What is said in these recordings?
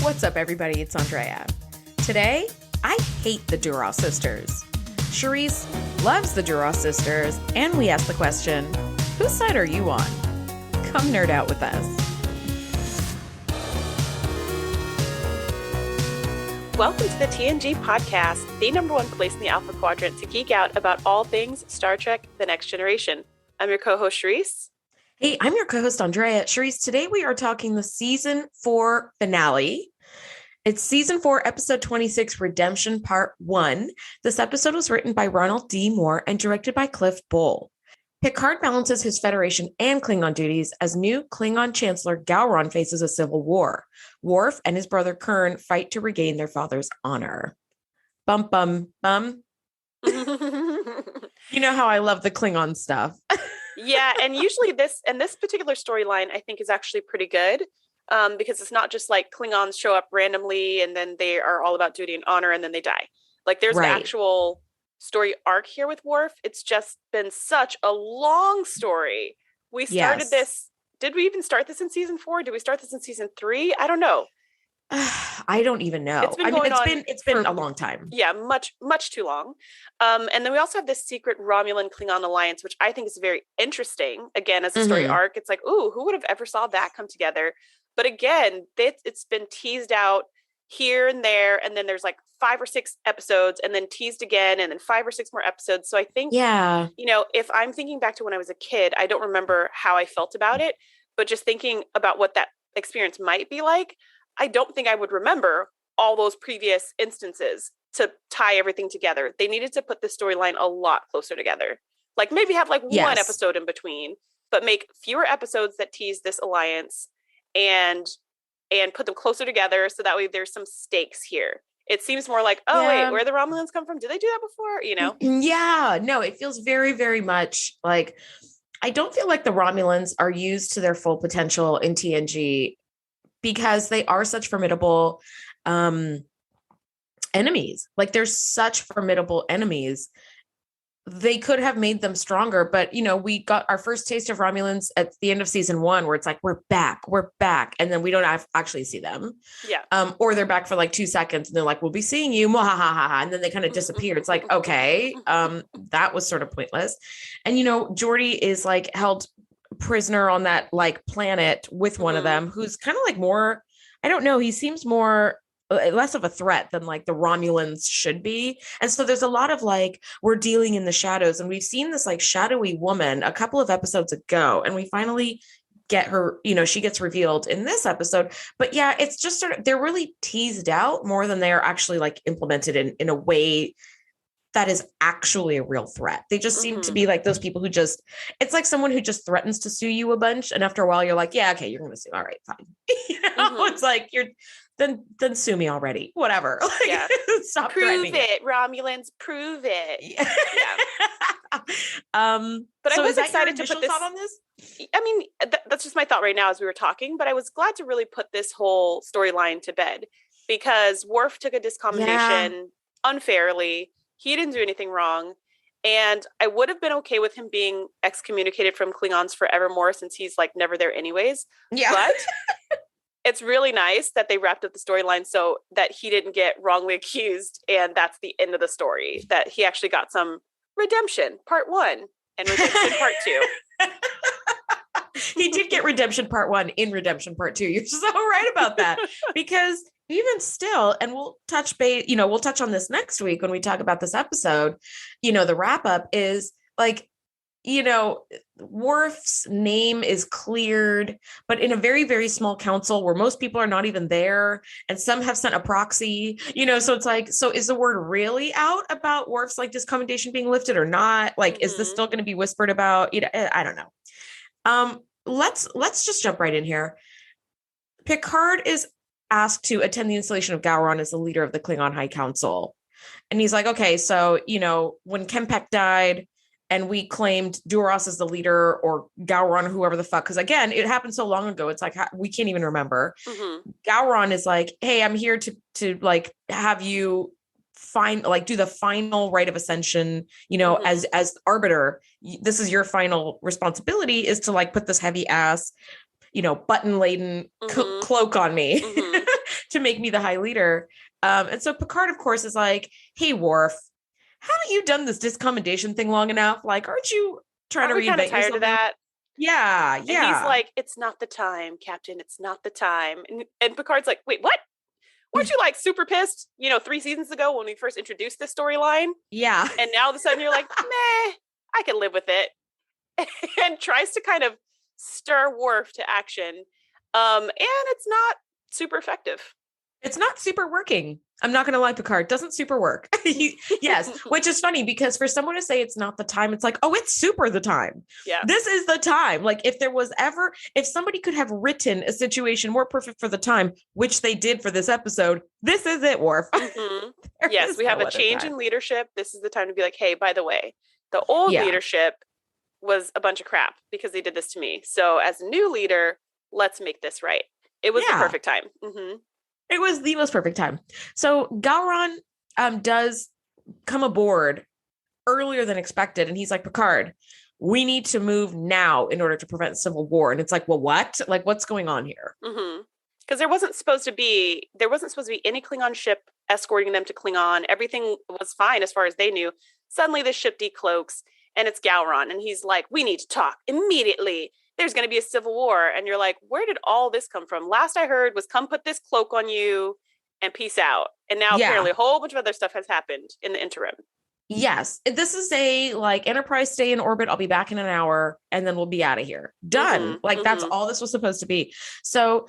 What's up, everybody? It's Andrea. Today, I hate the Duras Sisters. Shereese loves the Duras Sisters, and we ask the question, whose side are you on? Come nerd out with us. Welcome to the TNG Podcast, the #1 place in the Alpha Quadrant to geek out about all things Star Trek: The Next Generation. I'm your co-host, Shereese. Hey, I'm your co-host, Andrea. Shereese, today we are talking the Season 4 finale. It's Season 4, Episode 26, Redemption Part 1. This episode was written by Ronald D. Moore and directed by Cliff Bull. Picard balances his Federation and Klingon duties as new Klingon Chancellor Gowron faces a civil war. Worf and his brother Kurn fight to regain their father's honor. Bum, bum, bum. You know how I love the Klingon stuff. Yeah, and usually this particular storyline, I think, is actually pretty good because it's not just like Klingons show up randomly and then they are all about duty and honor and then they die. Like there's an actual story arc here with Worf. It's just been such a long story. We started this. Did we even start this in Season 4? Did we start this in Season 3? I don't know. I don't even know. It's been a long time. Yeah, much too long. And then we also have this secret Romulan Klingon alliance, which I think is very interesting. Again, as a story arc, it's like, ooh, who would have ever saw that come together? But again, it's been teased out here and there, and then there's like 5 or 6 episodes, and then teased again, and then 5 or 6 more episodes. So I think, if I'm thinking back to when I was a kid, I don't remember how I felt about it, but just thinking about what that experience might be like, I don't think I would remember all those previous instances to tie everything together. They needed to put the storyline a lot closer together. Like maybe have like one episode in between, but make fewer episodes that tease this alliance and put them closer together so that way there's some stakes here. It seems more like, wait, where the Romulans come from? Did they do that before? You know? Yeah, no, it feels very, very much like, I don't feel like the Romulans are used to their full potential in TNG because they are such formidable enemies. Like they're such formidable enemies. They could have made them stronger, but we got our first taste of Romulans at the end of Season 1 where it's like, we're back. And then we don't actually see them. Yeah. Or they're back for like 2 seconds and they're like, we'll be seeing you. And then they kind of disappear. It's like, okay, that was sort of pointless. And, Geordi is like held prisoner on that like planet with one of them who's kind of like more, I don't know, he seems more less of a threat than like the Romulans should be. And so there's a lot of like, we're dealing in the shadows, and we've seen this like shadowy woman a couple of episodes ago, and we finally get her, she gets revealed in this episode. But yeah, it's just sort of, they're really teased out more than they're actually like implemented in a way that is actually a real threat. They just seem to be like those people who just, it's like someone who just threatens to sue you a bunch. And after a while you're like, yeah, okay, you're going to sue. All right, fine. It's like, then sue me already. Whatever. Like, stop prove it, Romulans, prove it. Yeah. But so I was excited to put this thought on this. I mean, that's just my thought right now as we were talking, but I was glad to really put this whole storyline to bed because Worf took a discombination unfairly. He didn't do anything wrong. And I would have been okay with him being excommunicated from Klingons forevermore since he's like never there anyways. Yeah. But it's really nice that they wrapped up the storyline so that he didn't get wrongly accused. And that's the end of the story, that he actually got some redemption, Part 1, and redemption, Part 2. He did get redemption Part 1 in redemption Part 2. You're so right about that. Because even still, and we'll touch base, we'll touch on this next week when we talk about this episode, the wrap up is like, Worf's name is cleared, but in a very, very small council where most people are not even there. And some have sent a proxy, so it's like, so is the word really out about Worf's like discommendation being lifted or not? Like, is this still going to be whispered about? I don't know. Let's just jump right in here. Picard is asked to attend the installation of Gowron as the leader of the Klingon High Council. And he's like, okay, so, when Kempek died and we claimed Duras as the leader or Gowron, whoever the fuck, because again, it happened so long ago. It's like, we can't even remember. Gowron is like, hey, I'm here to like have you do the final rite of ascension, as arbiter. This is your final responsibility, is to like put this heavy ass, button laden cloak on me to make me the high leader. And so Picard, of course, is like, hey, Worf, haven't you done this discommendation thing long enough? Like, aren't you trying to reinvent yourself? Tired of that? Yeah. And he's like, it's not the time, Captain. It's not the time. And Picard's like, wait, what? Weren't you like super pissed, 3 seasons ago when we first introduced this storyline? Yeah. And now all of a sudden you're like, meh, I can live with it. And tries to kind of stir Worf to action. And it's not super effective. It's not super working. I'm not going to lie, Picard doesn't super work. Yes, which is funny because for someone to say it's not the time, it's like, oh, it's super the time. Yeah. This is the time. Like if somebody could have written a situation more perfect for the time, which they did for this episode, this is it, Worf. Mm-hmm. Yes, we have a change in leadership. This is the time to be like, hey, by the way, the old leadership was a bunch of crap because they did this to me. So as a new leader, let's make this right. It was the perfect time. Mm-hmm. It was the most perfect time. So Gowron does come aboard earlier than expected. And he's like, Picard, we need to move now in order to prevent civil war. And it's like, well, what? Like, what's going on here? Mm-hmm. Because there wasn't supposed to be any Klingon ship escorting them to Klingon. Everything was fine as far as they knew. Suddenly the ship decloaks and it's Gowron. And he's like, we need to talk immediately. There's going to be a civil war. And you're like, where did all this come from? Last I heard was come put this cloak on you and peace out. And now apparently a whole bunch of other stuff has happened in the interim. Yes. This is a Enterprise stay in orbit. I'll be back in an hour and then we'll be out of here. Done. Mm-hmm. That's all this was supposed to be. So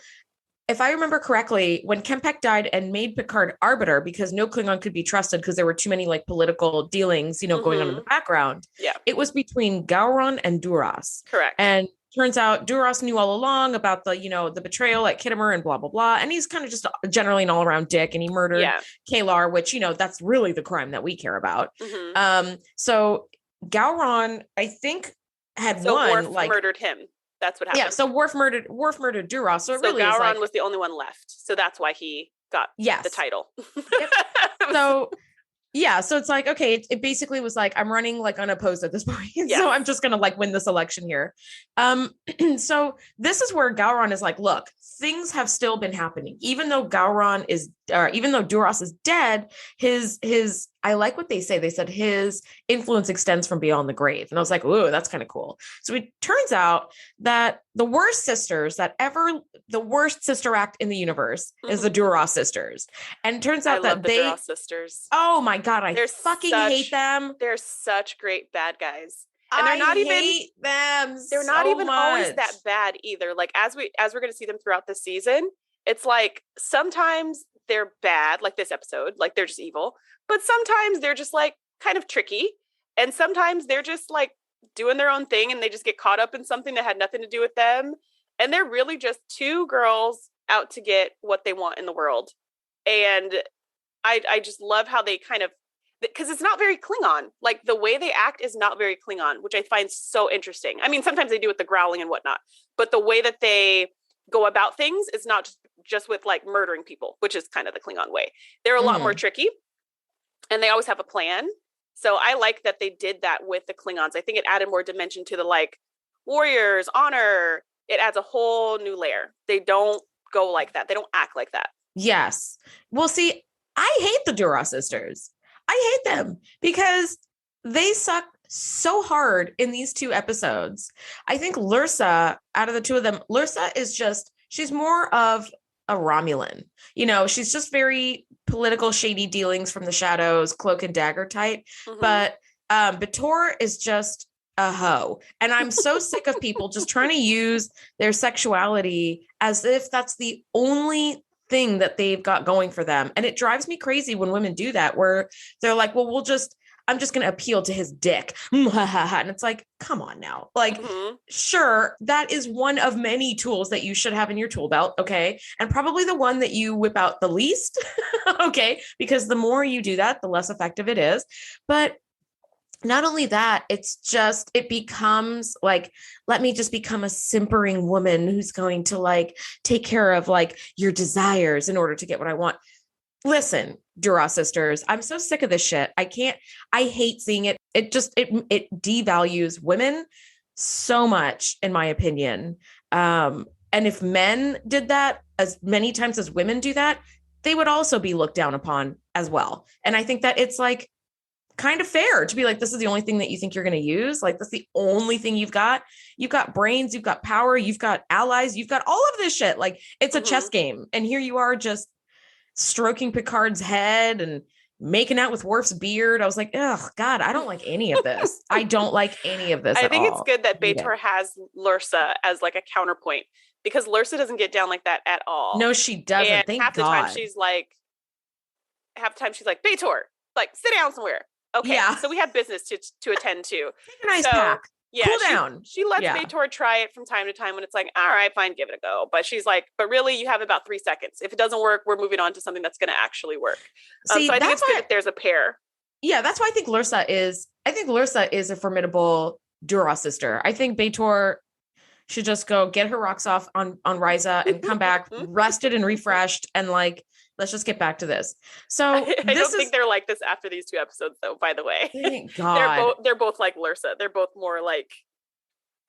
if I remember correctly, when Kempek died and made Picard arbiter because no Klingon could be trusted because there were too many political dealings, going on in the background. Yeah. It was between Gowron and Duras. Correct. And turns out Duras knew all along about the betrayal at Kittimer and blah, blah, blah. And he's kind of just generally an all around dick and he murdered Kalar, which, that's really the crime that we care about. Mm-hmm. So Gowron, I think had won. Worf murdered him. That's what happened. Yeah. So Worf murdered Duras. So really Gowron was the only one left. So that's why he got the title. Yep. So it's like, okay, it basically was like, I'm running unopposed at this point. So I'm just going to win this election here. So this is where Gowron is like, look, things have still been happening. Even though even though Duras is dead, his, I like what they say. They said his influence extends from beyond the grave. And I was like, ooh, that's kind of cool. So it turns out that the worst sister act in the universe is the Duras sisters. And it turns out that the Duras sisters. Oh my God, I hate them. They're such great bad guys. And they're not hate them. They're not even always that bad either. As we're going to see them throughout the season, it's like sometimes they're bad, like this episode, they're just evil, but sometimes they're just kind of tricky. And sometimes they're just doing their own thing and they just get caught up in something that had nothing to do with them. And they're really just two girls out to get what they want in the world. And I just love how they kind of, because it's not very Klingon. The way they act is not very Klingon, which I find so interesting. I mean, sometimes they do with the growling and whatnot, but the way that they go about things is not just with murdering people, which is kind of the Klingon way. They're a lot more tricky and they always have a plan. So I like that they did that with the Klingons. I think it added more dimension to the warriors, honor. It adds a whole new layer. They don't go like that. They don't act like that. Yes. Well, see, I hate the Duras sisters. I hate them because they suck so hard in these 2 episodes. I think Lursa, out of the 2 of them, Lursa is she's more of a Romulan. She's just very political, shady dealings from the shadows, cloak and dagger type. Mm-hmm. But B'Etor is just a hoe. And I'm so sick of people just trying to use their sexuality as if that's the only thing that they've got going for them. And it drives me crazy when women do that, where they're like, well, I'm just going to appeal to his dick. And it's like, come on now. Sure, that is one of many tools that you should have in your tool belt. Okay. And probably the one that you whip out the least. Okay. Because the more you do that, the less effective it is. But not only that, it becomes let me just become a simpering woman who's going to take care of your desires in order to get what I want. Listen, Duras sisters, I'm so sick of this shit. I hate seeing it. It devalues women so much, in my opinion. And if men did that as many times as women do that, they would also be looked down upon as well. And I think that it's like kind of fair to be like, this is the only thing that you think you're going to use. Like, that's the only thing you've got. You've got brains, you've got power, you've got allies, you've got all of this shit. Like, it's a chess game. And here you are just stroking Picard's head and making out with Worf's beard. I was like, oh God, I don't like any of this. I don't like any of this. I think it's good that B'Etor has Lursa as like a counterpoint, because Lursa doesn't get down like that at all. No, she doesn't. And Thank half God. the time she's like, B'Etor, like, sit down somewhere. Okay, yeah. So we have business to attend to. Take a nice pack. Yeah, cool down. She lets B'Etor try it from time to time when it's like, all right, fine, give it a go. But she's like, but really, you have about 3 seconds. If it doesn't work, we're moving on to something that's going to actually work. So I think it's good that there's a pair. Yeah, that's why I think Lursa is a formidable Duras sister. I think B'Etor should just go get her rocks off on Risa and come back rested and refreshed, and like, let's just get back to this. So I don't think they're like this after these 2 episodes, though, by the way. Thank God. They're both like Lursa. They're both more like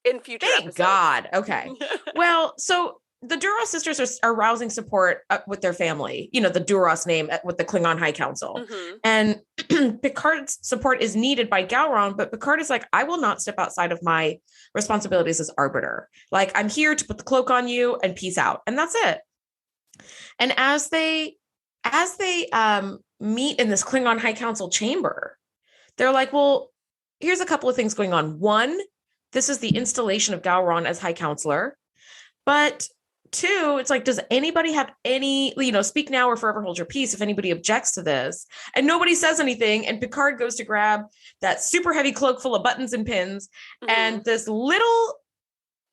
in future episodes. God. Okay. Well, so the Duras sisters are rousing support with their family, the Duras name with the Klingon High Council. And Picard's support is needed by Gowron, but Picard is like, I will not step outside of my responsibilities as arbiter. Like, I'm here to put the cloak on you and peace out. And that's it. And as they meet in this Klingon High Council chamber, they're like, well, here's a couple of things going on. One, this is the installation of Gowron as High Counselor. But 2, it's like, does anybody have any, speak now or forever hold your peace if anybody objects to this? And nobody says anything. And Picard goes to grab that super heavy cloak full of buttons and pins. And this little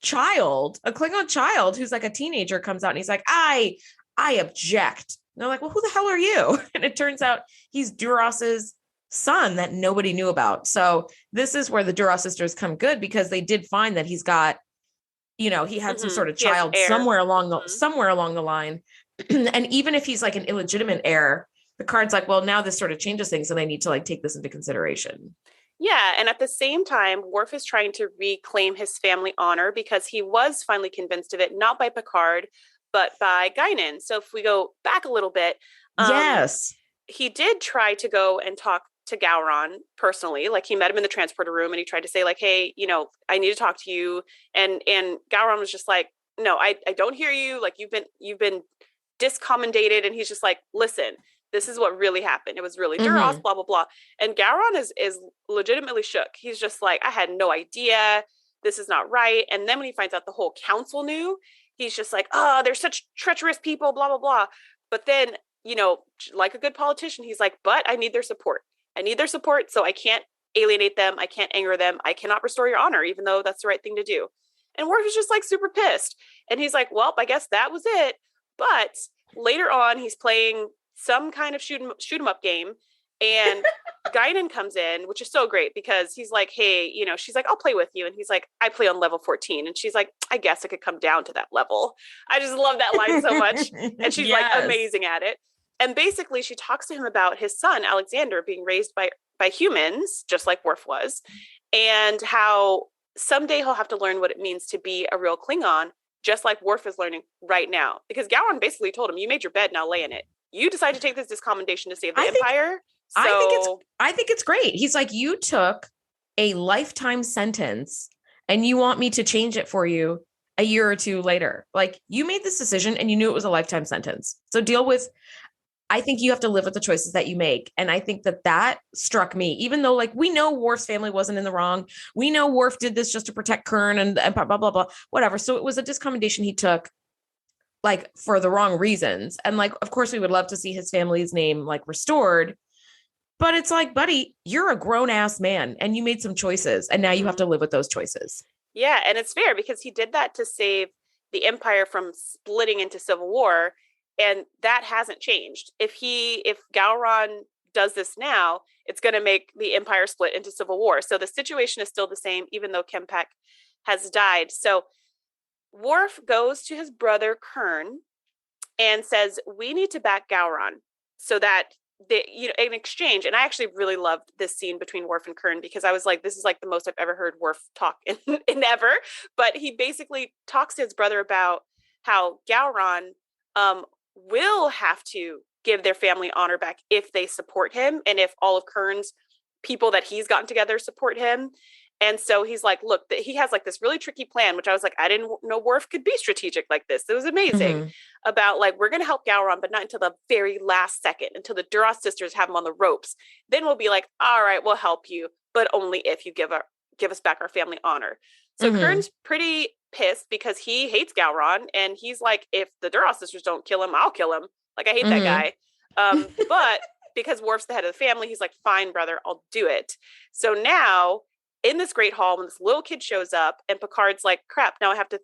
child, a Klingon child who's like a teenager, comes out and he's like, I object. And they're like, well, who the hell are you? And it turns out he's Duras's son that nobody knew about. So this is where the Duras sisters come good, because they did find that he's got, he had some sort of child somewhere along the line. And even if he's like an illegitimate heir, Picard's like, well, now this sort of changes things, and I need to like take this into consideration. Yeah. And at the same time, Worf is trying to reclaim his family honor, because he was finally convinced of it, not by Picard, but by Guinan. So if we go back a little bit, yes, he did try to go and talk to Gowron personally. Like, he met him in the transporter room and he tried to say like, hey, I need to talk to you. And Gowron was just like, no, I don't hear you. Like, you've been discommendated. And he's just like, listen, this is what really happened. It was really Duras, blah, blah, blah. And Gowron is legitimately shook. He's just like, I had no idea. This is not right. And then when he finds out the whole council knew, he's just like, oh, they're such treacherous people, blah, blah, blah. But then, like a good politician, he's like, but I need their support. So I can't alienate them. I can't anger them. I cannot restore your honor, even though that's the right thing to do. And Worf is just like super pissed. And he's like, well, I guess that was it. But later on, he's playing some kind of shoot 'em up game. And Guinan comes in, which is so great, because he's like, hey, she's like, I'll play with you. And he's like, I play on level 14. And she's like, I guess I could come down to that level. I just love that line so much. And she's like amazing at it. And basically she talks to him about his son, Alexander, being raised by humans, just like Worf was, and how someday he'll have to learn what it means to be a real Klingon, just like Worf is learning right now. Because Gowron basically told him, you made your bed, now lay in it. You decided to take this discommendation to save the Empire. I think it's great. He's like, you took a lifetime sentence and you want me to change it for you a year or 2 later. Like, you made this decision and you knew it was a lifetime sentence. So I think you have to live with the choices that you make. And I think that struck me, even though like, we know Worf's family wasn't in the wrong. We know Worf did this just to protect Kern and blah, blah, blah, blah, whatever. So it was a discommendation he took like for the wrong reasons. And like, of course we would love to see his family's name like restored, but it's like, buddy, you're a grown ass man and you made some choices and now you have to live with those choices. Yeah. And it's fair, because he did that to save the Empire from splitting into civil war. And that hasn't changed. If Gowron does this now, it's going to make the Empire split into civil war. So the situation is still the same, even though Kempek has died. So Worf goes to his brother Kern and says, we need to back Gowron so that in exchange. And I actually really loved this scene between Worf and Kern, because I was like, this is like the most I've ever heard Worf talk in ever. But he basically talks to his brother about how Gowron will have to give their family honor back if they support him and if all of Kern's people that he's gotten together support him. And so he's like, look, he has like this really tricky plan, which I was like, I didn't know Worf could be strategic like this. It was amazing about like, we're going to help Gowron, but not until the very last second, until the Duras sisters have him on the ropes. Then we'll be like, all right, we'll help you, but only if you give us back our family honor. So Kern's pretty pissed because he hates Gowron. And he's like, if the Duras sisters don't kill him, I'll kill him. Like, I hate that guy. But because Worf's the head of the family, he's like, fine, brother, I'll do it. So now in this great hall, when this little kid shows up and Picard's like, crap, now I have to,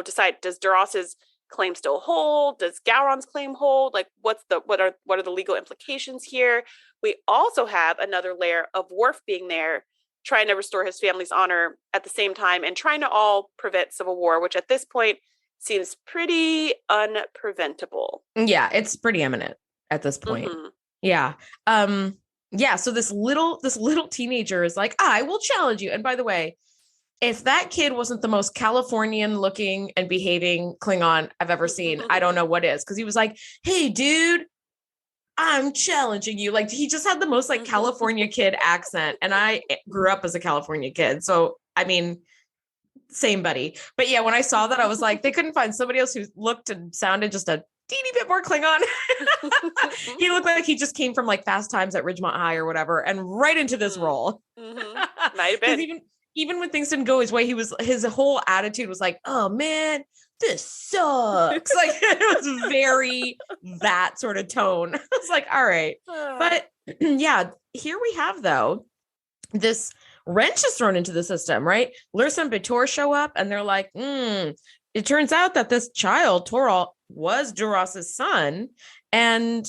decide, does Duras's claim still hold? Does Gowron's claim hold? Like, what are the legal implications here? We also have another layer of Worf being there, trying to restore his family's honor at the same time and trying to all prevent civil war, which at this point seems pretty unpreventable. Yeah, it's pretty imminent at this point. Yeah. Yeah, so this little teenager is like, I will challenge you. And by the way, if that kid wasn't the most Californian looking and behaving Klingon I've ever seen, I don't know what is. Because he was like, hey, dude, I'm challenging you. Like, he just had the most like California kid accent. And I grew up as a California kid. So, I mean, same buddy. But yeah, when I saw that, I was like, they couldn't find somebody else who looked and sounded just a teeny bit more Klingon. He looked like he just came from like Fast Times at Ridgemont High or whatever, and right into this role. Might have been. Even when things didn't go his way, his whole attitude was like, "Oh man, this sucks." Like, it was very that sort of tone. I was like, "All right," but yeah, here we have though this wrench is thrown into the system, right? Lursa and B'Etor show up, and they're like, it turns out that this child, Torol, was Duras's son. And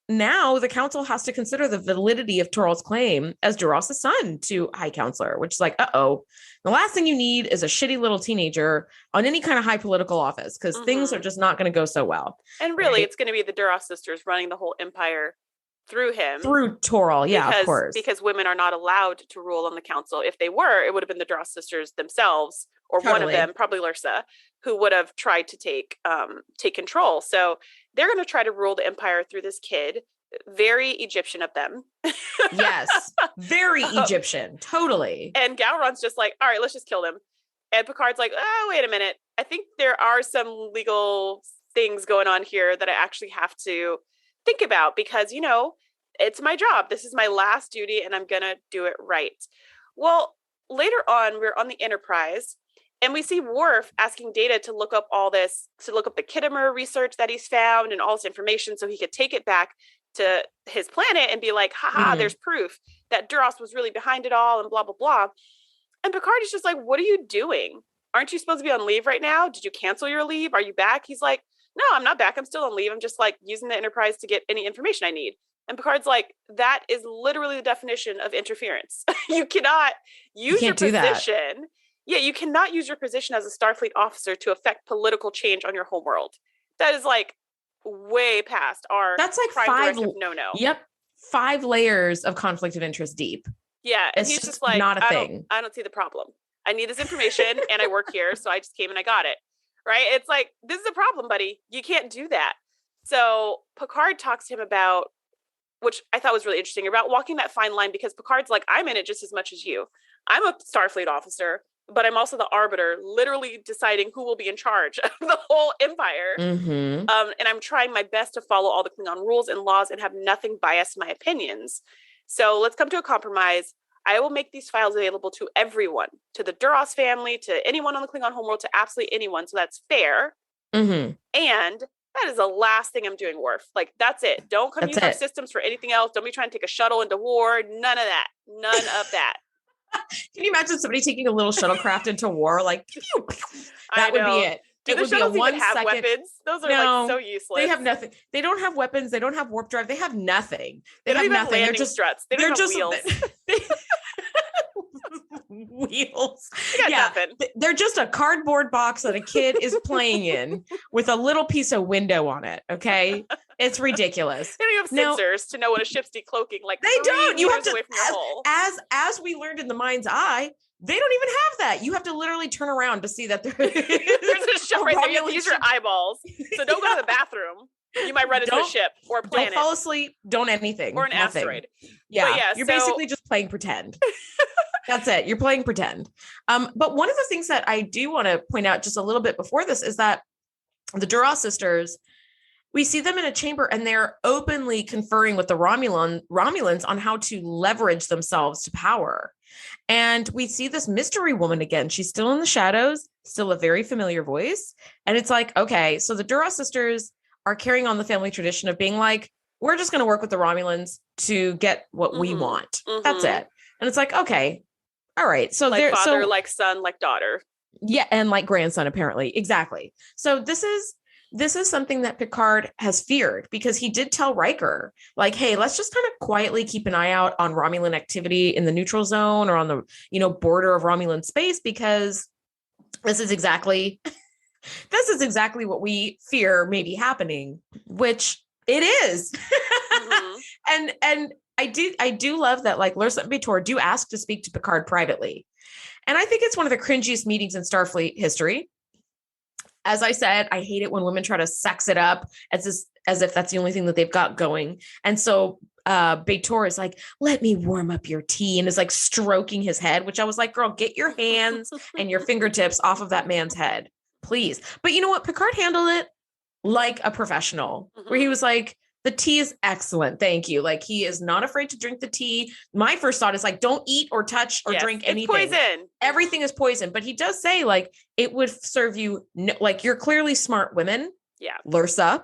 now the council has to consider the validity of Torol's claim as Duras's son to High Counselor, which is like, the last thing you need is a shitty little teenager on any kind of high political office, because things are just not going to go so well. And really, it's going to be the Duras sisters running the whole empire through him. Through Torol, yeah, of course. Because women are not allowed to rule on the council. If they were, it would have been the Duras sisters themselves, or one of them, probably Lursa, who would have tried to take control. So they're going to try to rule the empire through this kid. Very Egyptian of them. Yes, very Egyptian, totally. And Gowron's just like, all right, let's just kill him. And Picard's like, oh, wait a minute. I think there are some legal things going on here that I actually have to think about, because, it's my job. This is my last duty and I'm going to do it right. Well, later on, we're on the Enterprise and we see Worf asking Data to look up all this, to look up the Kittimer research that he's found and all this information so he could take it back to his planet and be like, haha, there's proof that Duras was really behind it all and blah, blah, blah. And Picard is just like, what are you doing? Aren't you supposed to be on leave right now? Did you cancel your leave? Are you back? He's like, no, I'm not back. I'm still on leave. I'm just like using the Enterprise to get any information I need. And Picard's like, that is literally the definition of interference. You cannot use your position. Yeah, you cannot use your position as a Starfleet officer to affect political change on your home world. That is like way past our that's like prime directive no. Yep. 5 layers of conflict of interest deep. Yeah. And he's just like, not a thing. I don't see the problem. I need this information and I work here. So I just came and I got it. Right. It's like, this is a problem, buddy. You can't do that. So Picard talks to him about, which I thought was really interesting, about walking that fine line, because Picard's like, I'm in it just as much as you. I'm a Starfleet officer, but I'm also the arbiter, literally deciding who will be in charge of the whole empire. And I'm trying my best to follow all the Klingon rules and laws and have nothing bias my opinions. So let's come to a compromise. I will make these files available to everyone, to the Duras family, to anyone on the Klingon homeworld, to absolutely anyone. So that's fair. And that is the last thing I'm doing, Worf. Like, that's it. Don't come use our systems for anything else. Don't be trying to take a shuttle into war. None of that. None of that. Can you imagine somebody taking a little shuttlecraft into war? Like, that would be it. Do the shuttles even have weapons? Those are like so useless. They have nothing. They don't have weapons. They don't have warp drive. They have nothing. They have don't nothing. Have landing struts. They don't have wheels. Wheels. They're just a cardboard box that a kid is playing in with a little piece of window on it. Okay. It's ridiculous. They don't have sensors to know when a ship's decloaking. Like, they don't. You have to, away from your hole. As we learned in The Mind's Eye, they don't even have that. You have to literally turn around to see that there's a ship right there. You have to use your eyeballs. So don't go to the bathroom. You might run into a ship or a planet. Don't fall asleep. Don't anything. Or an nothing. asteroid. Yeah. You're basically just playing pretend. That's it. You're playing pretend. But one of the things that I do want to point out just a little bit before this is that the Duras sisters, we see them in a chamber and they're openly conferring with the Romulans on how to leverage themselves to power. And we see this mystery woman again. She's still in the shadows, still a very familiar voice. And it's like, okay, so the Duras sisters are carrying on the family tradition of being like, we're just going to work with the Romulans to get what we want. That's it. And it's like, okay, all right. So like father, like son, like daughter. Yeah. And like grandson, apparently. Exactly. So this is something that Picard has feared, because he did tell Riker, like, hey, let's just kind of quietly keep an eye out on Romulan activity in the neutral zone or on the, border of Romulan space, because this is exactly what we fear may be happening, which it is. And I do love that, like, Lursa and B'Etor do ask to speak to Picard privately. And I think it's one of the cringiest meetings in Starfleet history. As I said, I hate it when women try to sex it up as if that's the only thing that they've got going. And so B'Etor is like, let me warm up your tea, and is like stroking his head, which I was like, girl, get your hands and your fingertips off of that man's head, please. But you know what? Picard handled it like a professional, where he was like, the tea is excellent. Thank you. Like, he is not afraid to drink the tea. My first thought is like, don't eat or touch or drink anything. It's poison. Everything is poison. But he does say, like, it would serve you. Like, you're clearly smart women. Yeah. Lursa.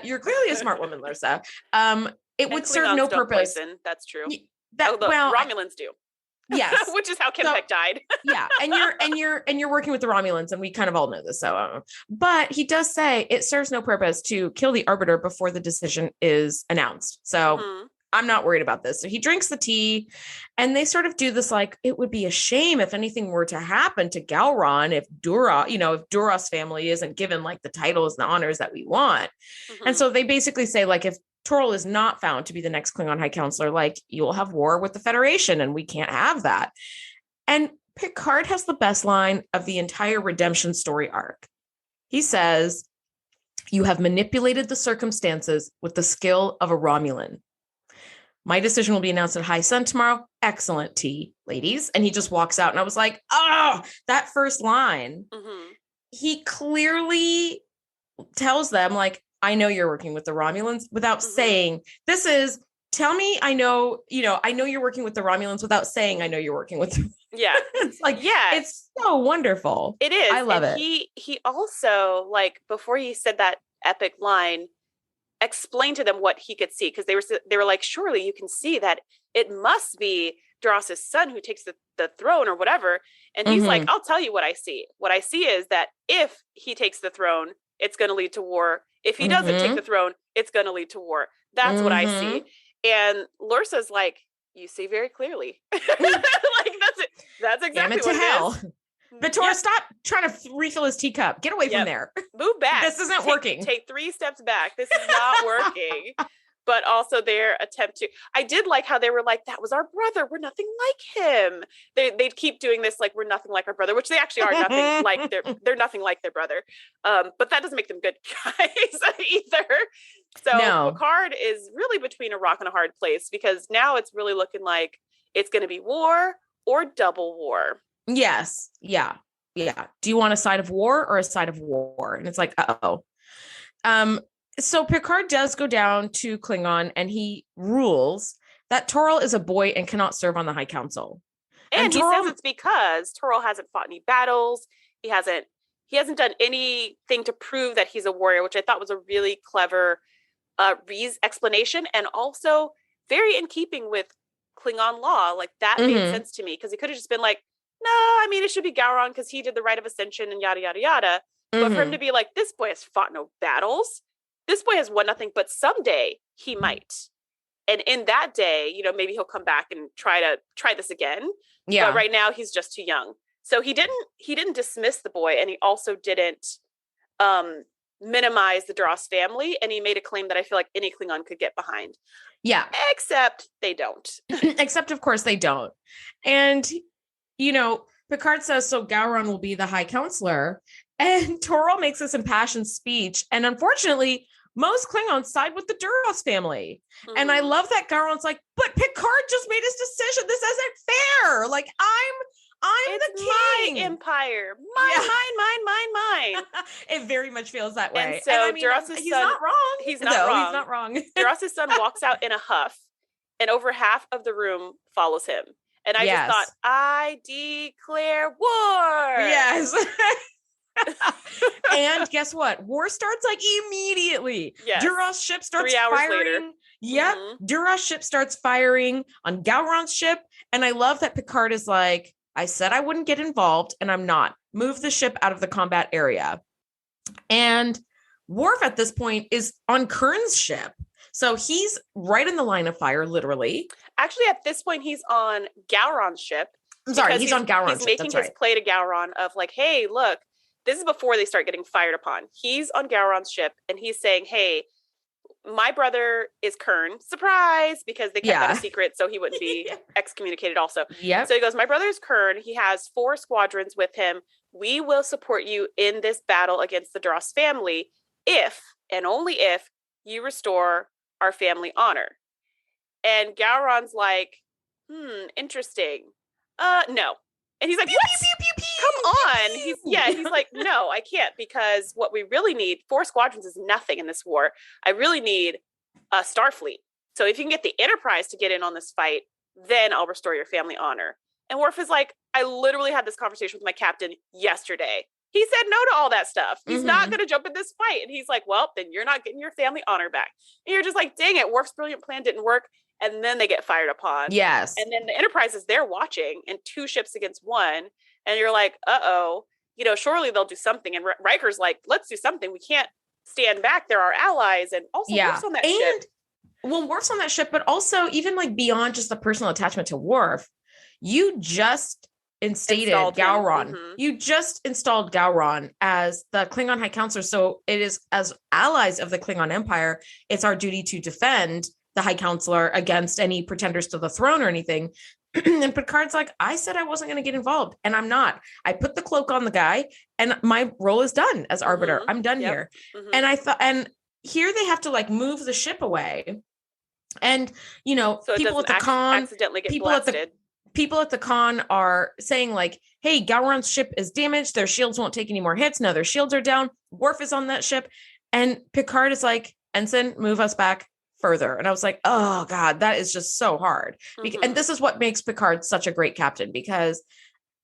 You're clearly a smart woman, Lursa. It would serve no purpose. Poison. That's true. Romulans do. Yes. Which is how Kempek died. Yeah. And you're working with the Romulans, and we kind of all know this. So, but he does say it serves no purpose to kill the Arbiter before the decision is announced. So I'm not worried about this. So he drinks the tea, and they sort of do this, like, it would be a shame if anything were to happen to Gowron, if Duras family isn't given like the titles and the honors that we want. And so they basically say, like, if Toril is not found to be the next Klingon High Counselor, like, you'll have war with the Federation, and we can't have that. And Picard has the best line of the entire redemption story arc. He says, you have manipulated the circumstances with the skill of a Romulan. My decision will be announced at High Sun tomorrow. Excellent tea, ladies. And he just walks out, and I was like, oh, that first line. He clearly tells them, like, I know you're working with the Romulans, without saying, this is, tell me, I know you're working with the Romulans, without saying, I know you're working with them. Yeah. It's like, it's so wonderful. It is. I love it. He also, like, before he said that epic line, explained to them what he could see. Cause they were like, surely you can see that it must be Duras' son who takes the throne or whatever. And he's like, I'll tell you what I see. What I see is that if he takes the throne, it's going to lead to war. If he doesn't take the throne, it's going to lead to war. That's what I see. And Lursa's like, you see very clearly. Like, that's it. That's exactly what it is. B'Etor, stop trying to refill his teacup. Get away from there. Move back. This isn't working. Take 3 steps back. This is not working. But also their attempt to, I did like how they were like, that was our brother. We're nothing like him. They'd keep doing this, like, we're nothing like our brother, which they actually are nothing like they're nothing like their brother. But that doesn't make them good guys either. So Picard is really between a rock and a hard place, because now it's really looking like it's going to be war or double war. Yes. Yeah. Yeah. Do you want a side of war or a side of war? And it's like, uh-oh. So Picard does go down to Klingon, and he rules that Toril is a boy and cannot serve on the High Council. And he says it's because Toril hasn't fought any battles. He hasn't done anything to prove that he's a warrior, which I thought was a really clever explanation, and also very in keeping with Klingon law. Like, that made sense to me, because he could have just been like, no, I mean, it should be Gowron because he did the rite of ascension and yada, yada, yada. But for him to be like, this boy has fought no battles. This boy has won nothing, but someday he might. And in that day, maybe he'll come back and try this again. Yeah. But right now he's just too young. So he didn't dismiss the boy, and he also didn't minimize the Duras family. And he made a claim that I feel like any Klingon could get behind. Yeah. Except they don't. Except, of course, they don't. And, Picard says, so Gowron will be the High Counselor. And Toril makes this impassioned speech. And unfortunately, most Klingons side with the Duras family. And I love that Gowron's like, but Picard just made his decision. This isn't fair. Like, I'm the king. My empire. Mine. It very much feels that way. And so I mean, Duras' he's son, not wrong. He's not wrong. Duras' son walks out in a huff, and over half of the room follows him. And I just thought, I declare war. Yes. And guess what? War starts like immediately. Yes. Duras' ship starts 3 hours firing. later. Yep. Duras' ship starts firing on Gowron's ship. And I love that Picard is like, I said I wouldn't get involved, and I'm not. Move the ship out of the combat area. And Worf at this point is on Kern's ship. So he's right in the line of fire, literally. Actually, at this point, he's on Gowron's ship. I'm sorry, he's on Gowron's ship. He's making his play to Gowron of like, hey, look, this is before they start getting fired upon. He's on Gowron's ship, and he's saying, hey, my brother is Kern. Surprise! Because they kept that a secret, so he wouldn't be excommunicated also. Yep. So he goes, my brother is Kern. He has 4 squadrons with him. We will support you in this battle against the Duras family if, and only if, you restore our family honor. And Gowron's like, interesting. No. And he's like, what? Come on. He's like, no, I can't, because what we really need, 4 squadrons is nothing in this war. I really need a Starfleet. So if you can get the Enterprise to get in on this fight, then I'll restore your family honor. And Worf is like, I literally had this conversation with my captain yesterday. He said no to all that stuff. He's not going to jump in this fight. And he's like, well, then you're not getting your family honor back. And you're just like, dang it, Worf's brilliant plan didn't work. And then they get fired upon. Yes. And then the Enterprise is there watching, and 2 ships against 1. And you're like, uh-oh, surely they'll do something. And Riker's like, let's do something. We can't stand back. They're our allies. And also Worf's on that ship. Well, Worf's on that ship, but also even like beyond just the personal attachment to Worf, you just installed Gowron. You just installed Gowron as the Klingon High Counselor. So it is, as allies of the Klingon Empire, it's our duty to defend the High Counselor against any pretenders to the throne or anything. And Picard's like, I said I wasn't going to get involved, and I'm not. I put the cloak on the guy, and my role is done as arbiter. I'm done here. And I thought, and here they have to like move the ship away. And, so people at the con, accidentally get blasted. People at the con are saying like, hey, Gowron's ship is damaged. Their shields won't take any more hits. No, their shields are down. Worf is on that ship. And Picard is like, Ensign, move us back further. And I was like, oh God, that is just so hard. And this is what makes Picard such a great captain, because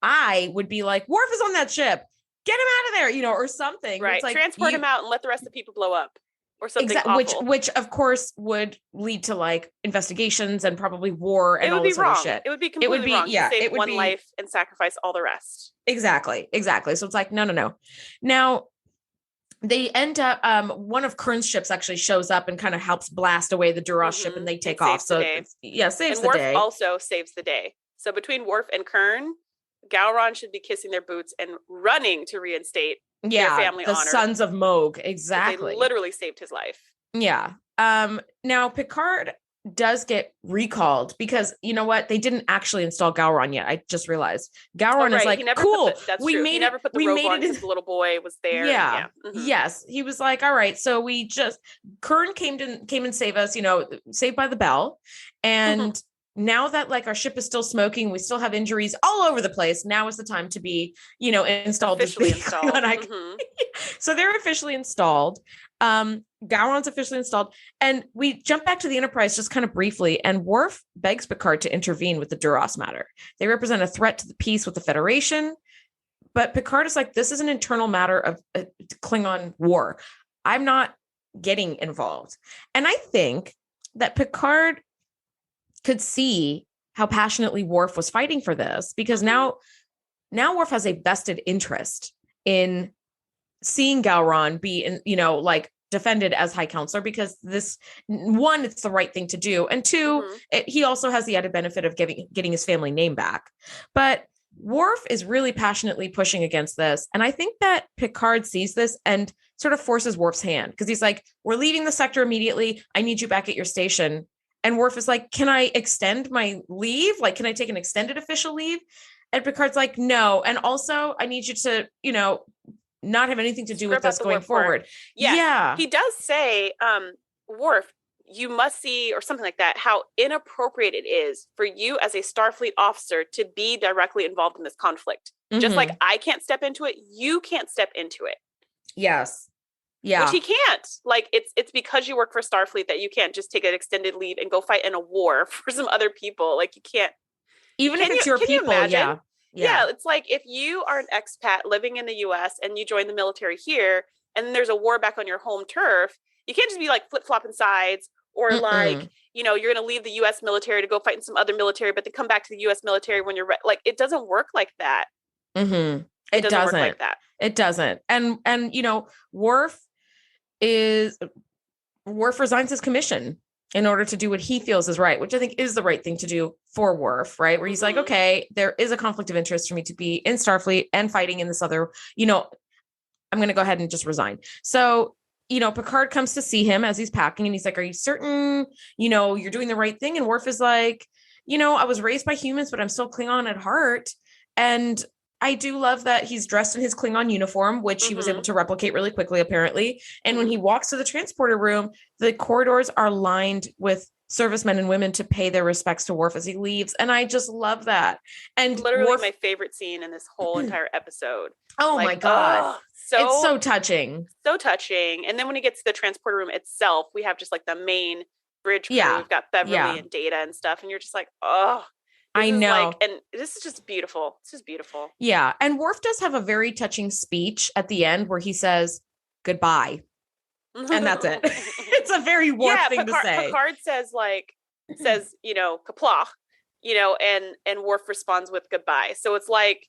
I would be like, Worf is on that ship. Get him out of there, or something. Right. It's like, transport him out and let the rest of the people blow up. Or something awful. Which of course would lead to like investigations and probably war and all this other shit. It would be completely wrong. Yeah, save one life and sacrifice all the rest. Exactly. So it's like, no. Now they end up, one of Kern's ships actually shows up and kind of helps blast away the Duras ship, and they take off. So saves the Worf day. Also saves the day. So between Worf and Kern, Gowron should be kissing their boots and running to reinstate their family honor. The Sons of Moog. Exactly. They literally saved his life. Yeah. Now Picard does get recalled because you know what? They didn't actually install Gowron yet. I just realized Gowron is like, cool. He never put the robe on because the little boy was there. Yeah. Yes. He was like, all right. So Kern came and save us, Saved by the Bell. And now that like our ship is still smoking, we still have injuries all over the place. Now is the time to be, installed. Officially installed. So they're officially installed. Gowron's officially installed. And we jump back to the Enterprise just kind of briefly. And Worf begs Picard to intervene with the Duras matter. They represent a threat to the peace with the Federation. But Picard is like, this is an internal matter of Klingon war. I'm not getting involved. And I think that Picard could see how passionately Worf was fighting for this, because now Worf has a vested interest in seeing Gowron be defended as High Counselor, because this, one, it's the right thing to do, and two, he also has the added benefit of getting his family name back. But Worf is really passionately pushing against this, and I think that Picard sees this and sort of forces Worf's hand, because he's like, we're leaving the sector immediately. I need you back at your station. And Worf is like, can I extend my leave? Like, can I take an extended official leave? And Picard's like, no. And also I need you to, not have anything to do with Strip out us the going warp core. forward. Yeah. He does say, Worf, you must see, or something like that, how inappropriate it is for you as a Starfleet officer to be directly involved in this conflict. Just like I can't step into it, you can't step into it. Yes. Yeah. Which he can't. Like, it's because you work for Starfleet that you can't just take an extended leave and go fight in a war for some other people. Like, you can't. Even if it's your people, Yeah, it's like if you are an expat living in the US and you join the military here and then there's a war back on your home turf, you can't just be like flip-flopping sides or like, you know, you're going to leave the US military to go fight in some other military, but then come back to the US military when you're like, it doesn't work like that. It doesn't work like that. It doesn't. And, you know, Worf resigns his commission in order to do what he feels is right, which I think is the right thing to do for Worf, right? Where he's like, okay, there is a conflict of interest for me to be in Starfleet and fighting in this other, you know, I'm going to go ahead and just resign. So, you know, Picard comes to see him as he's packing and he's like, are you certain, you know, you're doing the right thing? And Worf is like, you know, I was raised by humans, but I'm still Klingon at heart. And I do love that he's dressed in his Klingon uniform, which he was able to replicate really quickly, apparently. And when he walks to the transporter room, the corridors are lined with servicemen and women to pay their respects to Worf as he leaves. And I just love that. And literally my favorite scene in this whole entire episode. Oh like, my God. It's so touching. So touching. And then when he gets to the transporter room itself, we have just like the main bridge crew. We've got Beverly and Data and stuff. And you're just like, oh, I know. And this is just beautiful. It's just beautiful. Yeah. And Worf does have a very touching speech at the end where he says goodbye. And that's it. It's a very Worf thing to say. Picard says, you know, Qapla', you know, and Worf responds with goodbye. So it's like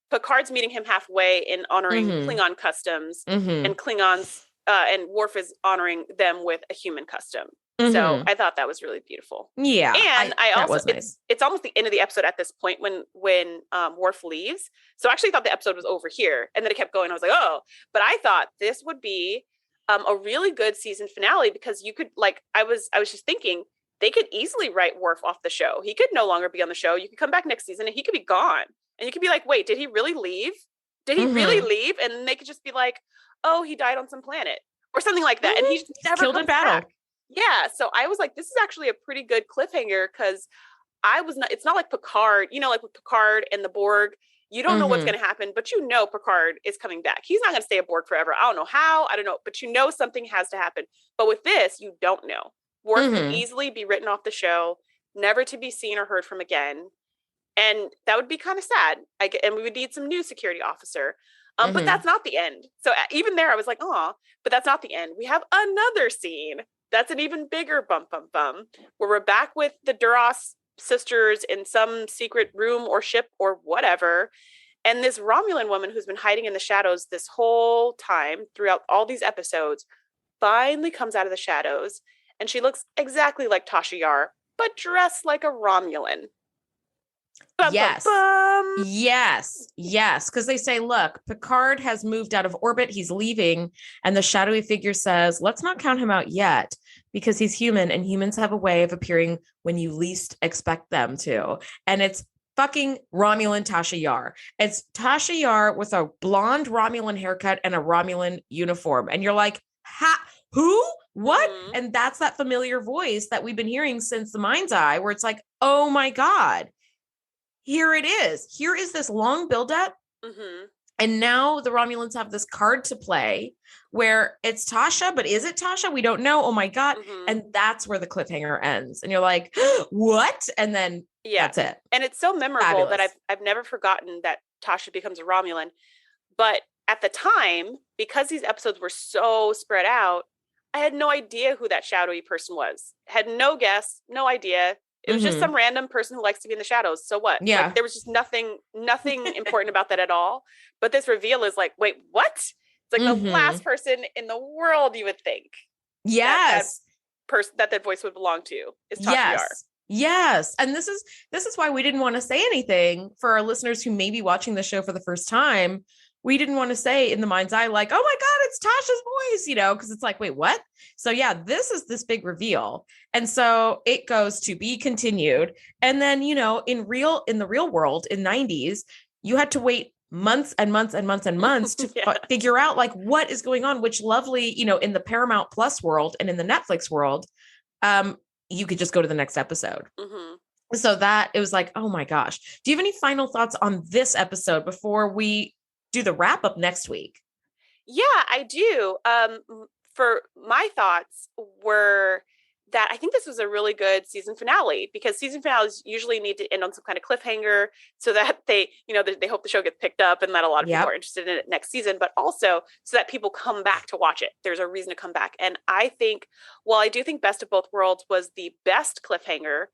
Picard's meeting him halfway in honoring Klingon customs and Klingons, and Worf is honoring them with a human custom. So I thought that was really beautiful. Yeah. And I also, it's almost the end of the episode at this point when Worf leaves. So I actually thought the episode was over here and then it kept going. I was like, oh, but I thought this would be a really good season finale because you could like, I was just thinking they could easily write Worf off the show. He could no longer be on the show. You could come back next season and he could be gone. And you could be like, wait, did he really leave? Did he really leave? And they could just be like, oh, he died on some planet or something like that. And he's never killed in battle. Back. Yeah. So I was like, this is actually a pretty good cliffhanger because it's not like Picard, you know, like with Picard and the Borg, you don't know what's going to happen, but you know, Picard is coming back. He's not going to stay a Borg forever. I don't know how, I don't know, but you know, something has to happen. But with this, you don't know. Worf could easily be written off the show, never to be seen or heard from again. And that would be kind of sad. And we would need some new security officer. But that's not the end. So even there, I was like, oh, but that's not the end. We have another scene. That's an even bigger bum, where we're back with the Duras sisters in some secret room or ship or whatever. And this Romulan woman who's been hiding in the shadows this whole time throughout all these episodes finally comes out of the shadows. And she looks exactly like Tasha Yar, but dressed like a Romulan. Yes. Yes. Because they say, look, Picard has moved out of orbit. He's leaving. And the shadowy figure says, let's not count him out yet because he's human and humans have a way of appearing when you least expect them to. And it's fucking Romulan Tasha Yar. It's Tasha Yar with a blonde Romulan haircut and a Romulan uniform. And you're like, who? What? And that's that familiar voice that we've been hearing since The Mind's Eye, where it's like, oh my God. Here it is. Here is this long buildup. And now the Romulans have this card to play where it's Tasha, but is it Tasha? We don't know. Oh my God. And that's where the cliffhanger ends. And you're like, what? And then that's it. And it's so memorable that I've never forgotten that Tasha becomes a Romulan. But at the time, because these episodes were so spread out, I had no idea who that shadowy person was. Had no guess, no idea. It was just some random person who likes to be in the shadows. So what? Yeah. Like, there was just nothing important about that at all. But this reveal is like, wait, what? It's like the last person in the world you would think. Yes. That voice would belong to is Tasha Yar. Yes. And this is why we didn't want to say anything for our listeners who may be watching the show for the first time. We didn't want to say in The Mind's Eye, like, oh my God, it's Tasha's voice, you know, because it's like, wait, what? So yeah, this is this big reveal. And so it goes to be continued. And then, you know, in the real world in 90s, you had to wait months and months and months and months to figure out like what is going on, which lovely, in the Paramount Plus world and in the Netflix world, you could just go to the next episode. Mm-hmm. So that it was like, oh my gosh. Do you have any final thoughts on this episode before we do the wrap up next week? Yeah, I do. For my thoughts were that I think this was a really good season finale, because season finales usually need to end on some kind of cliffhanger so that they hope the show gets picked up and that a lot of people are interested in it next season, but also so that people come back to watch it. There's a reason to come back. And I think, while I do think Best of Both Worlds was the best cliffhanger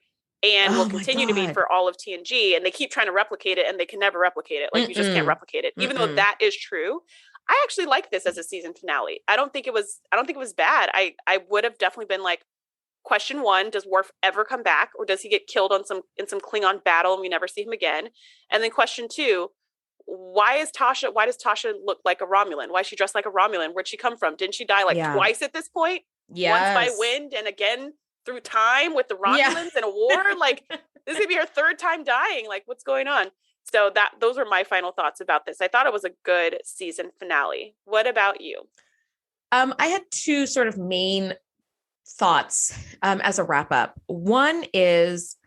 and will continue to be for all of TNG, and they keep trying to replicate it and they can never replicate it. Like, you just can't replicate it. Even though that is true, I actually like this as a season finale. I don't think it was bad. I would have definitely been like, question 1, does Worf ever come back, or does he get killed in some Klingon battle and we never see him again? And then question 2, why does Tasha look like a Romulan? Why is she dressed like a Romulan? Where'd she come from? Didn't she die twice at this point? Yes. Once by wind and again through time with the Romulans in a war? Like, this is gonna be her 3rd time dying. Like, what's going on? So those were my final thoughts about this. I thought it was a good season finale. What about you? I had 2 sort of main thoughts as a wrap up. One is,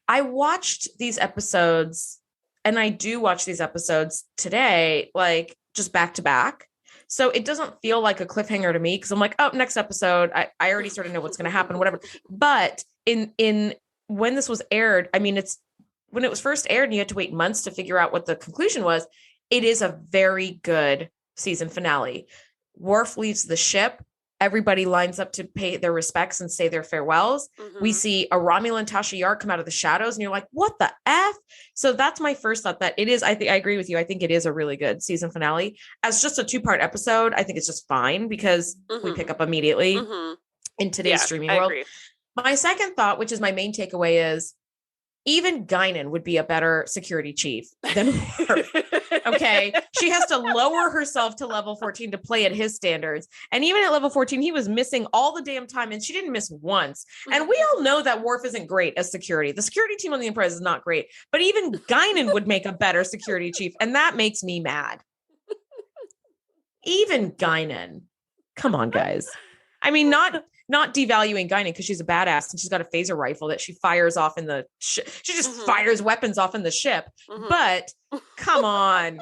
I watched these episodes, and I do watch these episodes today, like just back to back. So it doesn't feel like a cliffhanger to me, because I'm like, oh, next episode. I already sort of know what's going to happen, whatever. But in when this was aired, I mean, when it was first aired and you had to wait months to figure out what the conclusion was, it is a very good season finale. Worf leaves the ship. Everybody lines up to pay their respects and say their farewells. Mm-hmm. We see a Romulan Tasha Yar come out of the shadows, and you're like, what the F? So that's my first thought, that it is, I agree with you. I think it is a really good season finale. As just a 2-part episode, I think it's just fine, because we pick up immediately in today's streaming world. Agree. My second thought, which is my main takeaway, is even Guinan would be a better security chief than Worf. Okay. She has to lower herself to level 14 to play at his standards. And even at level 14, he was missing all the damn time, and she didn't miss once. And we all know that Worf isn't great as security. The security team on the Enterprise is not great, but even Guinan would make a better security chief. And that makes me mad. Even Guinan. Come on, guys. I mean, not devaluing Guinan, because she's a badass and she's got a phaser rifle that she fires off in the ship. She just fires weapons off in the ship. But come on,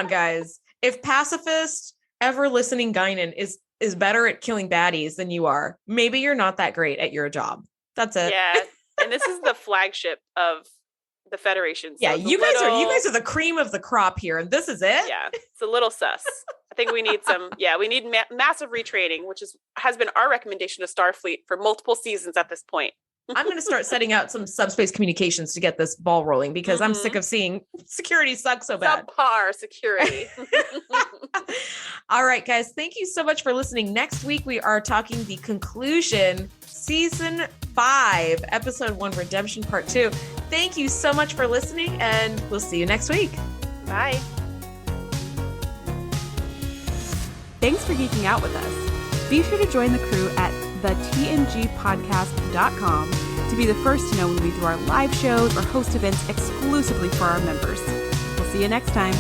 guys. If pacifist ever listening Guinan is better at killing baddies than you are, maybe you're not that great at your job. That's it. Yeah. And this is the flagship of the Federation. So you guys are the cream of the crop here, and this is it. Yeah, it's a little sus. I think we need massive retraining, which has been our recommendation to Starfleet for multiple seasons at this point. I'm going to start setting out some subspace communications to get this ball rolling, because I'm sick of seeing security suck so bad. Subpar security. All right, guys. Thank you so much for listening. Next week, we are talking the conclusion, season 5, episode 1, Redemption Part 2. Thank you so much for listening, and we'll see you next week. Bye. Thanks for geeking out with us. Be sure to join the crew at thetngpodcast.com to be the first to know when we do our live shows or host events exclusively for our members. We'll see you next time.